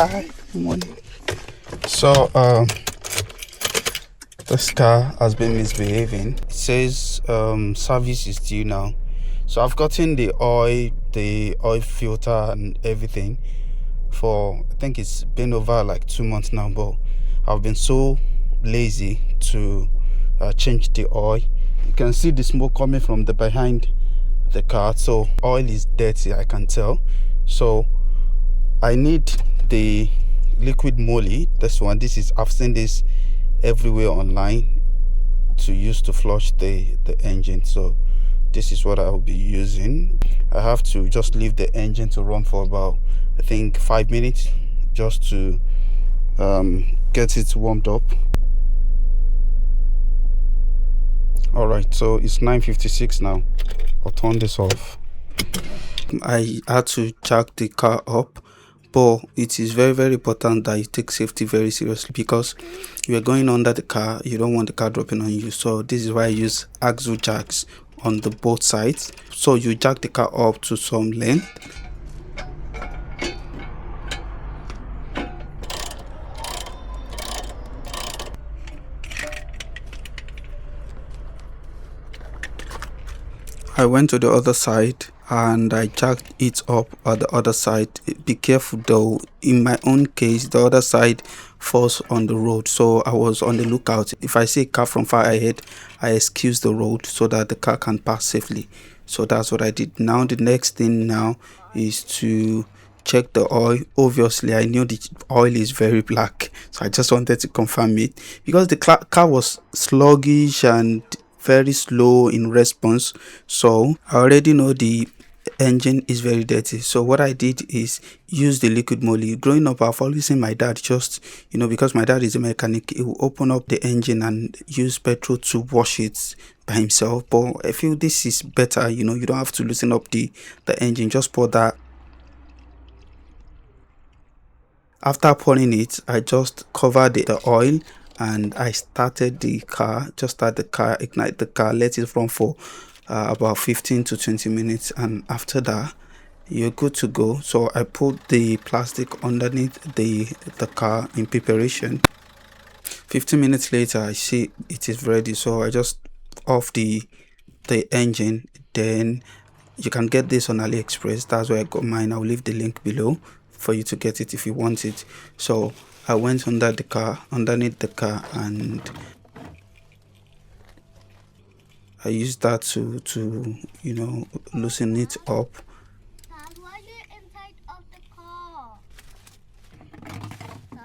Hi, good morning. So, this car has been misbehaving. It says service is due now. So I've gotten the oil filter and everything for, I think it's been over like 2 months now, but I've been so lazy to change the oil. You can see the smoke coming from the behind the car, so oil is dirty, I can tell. So I need the Liquid Moly. I've seen this everywhere online to use to flush the engine. So this is what I'll be using. I have to just leave the engine to run for about, I think, 5 minutes just to get it warmed up. All right, so it's 9:56 now. I'll turn this off. I had to jack the car up, but it is very, very important that you take safety very seriously, because you are going under the car. You don't want the car dropping on you. So this is why I use axle jacks on the both sides. So you jack the car up to some length. I went to the other side and I jacked it up at the other side. Be careful though, in my own case the other side falls on the road, so I was on the lookout. If I see a car from far ahead, I excuse the road so that the car can pass safely. So that's what I did. Now the next thing now is to check the oil. Obviously I knew the oil is very black, so I just wanted to confirm it, because the car was sluggish and very slow in response. So I already know the engine is very dirty. So what I did is use the Liquid Moly. Growing up, I've always seen my dad just, because my dad is a mechanic, he will open up the engine and use petrol to wash it by himself. But I feel this is better. You don't have to loosen up the engine. Just pour that. After pouring it, I just covered the oil and I started the car. Just start the car, ignite the car, let it run for about 15 to 20 minutes, and after that you're good to go. So I put the plastic underneath the car in preparation. 15 minutes later I see it is ready, so I just off the engine. Then you can get this on AliExpress. That's where I got mine. I'll leave the link below for you to get it if you want it. So I went underneath the car, and I used that to loosen it up.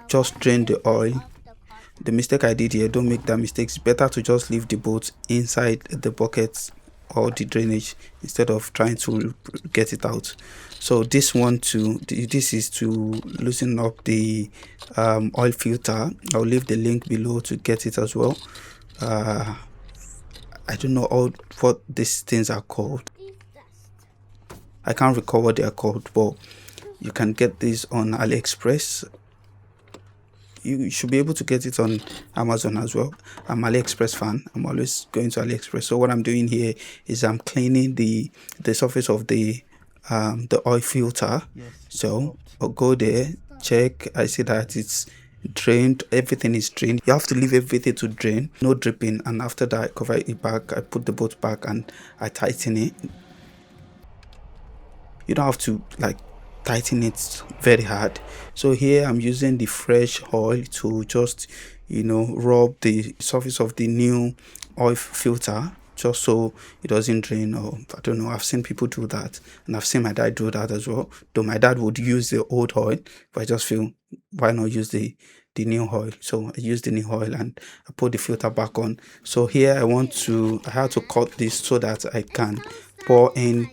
Just drain the oil. The mistake I did here, don't make that mistake. It's better to just leave the bolt inside the bucket or the drainage instead of trying to get it out. So this is to loosen up the oil filter. I'll leave the link below to get it as well. I don't know what these things are called. I can't recall what they are called, but you can get this on AliExpress. You should be able to get it on Amazon as well. I'm AliExpress fan. I'm always going to AliExpress. So what I'm doing here is I'm cleaning the surface of the oil filter. Yes. So I'll go there, check. I see that it's drained. Everything is drained. You have to leave everything to drain, no dripping. And after that, I cover it back. I put the bolt back and I tighten it. You don't have to tighten it very hard. So here I'm using the fresh oil to just rub the surface of the new oil filter, just so it doesn't drain. Or I don't know, I've seen people do that, and I've seen my dad do that as well, though my dad would use the old oil, but I just feel, why not use the new oil? So I use the new oil and I put the filter back on. So here I had to cut this so that I can pour in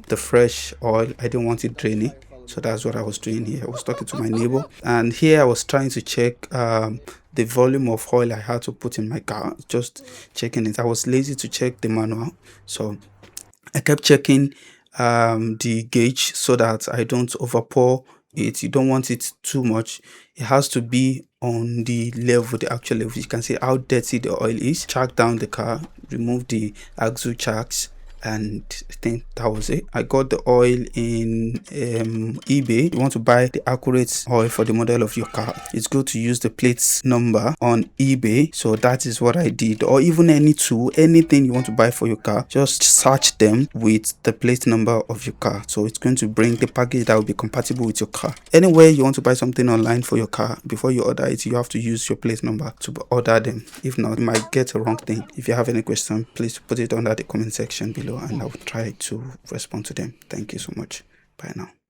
the fresh oil. I didn't want it draining, so that's what I was doing here. I was talking to my neighbor, and here I was trying to check the volume of oil I had to put in my car, just checking it. I was lazy to check the manual, so I kept checking the gauge so that I don't overpour it. You don't want it too much. It has to be on the level, the actual level. You can see how dirty the oil is. Jack down the car, remove the axle jacks. and I think that was it. I got the oil in eBay. You want to buy the accurate oil for the model of your car, it's good to use the plates number on eBay. So that is what I did. Or even any tool, anything you want to buy for your car, just search them with the plate number of your car. So it's going to bring the package that will be compatible with your car. Anywhere you want to buy something online for your car, before you order it, you have to use your plate number to order them. If not, you might get a wrong thing. If you have any question, please put it under the comment section below and I will try to respond to them. Thank you so much. Bye now.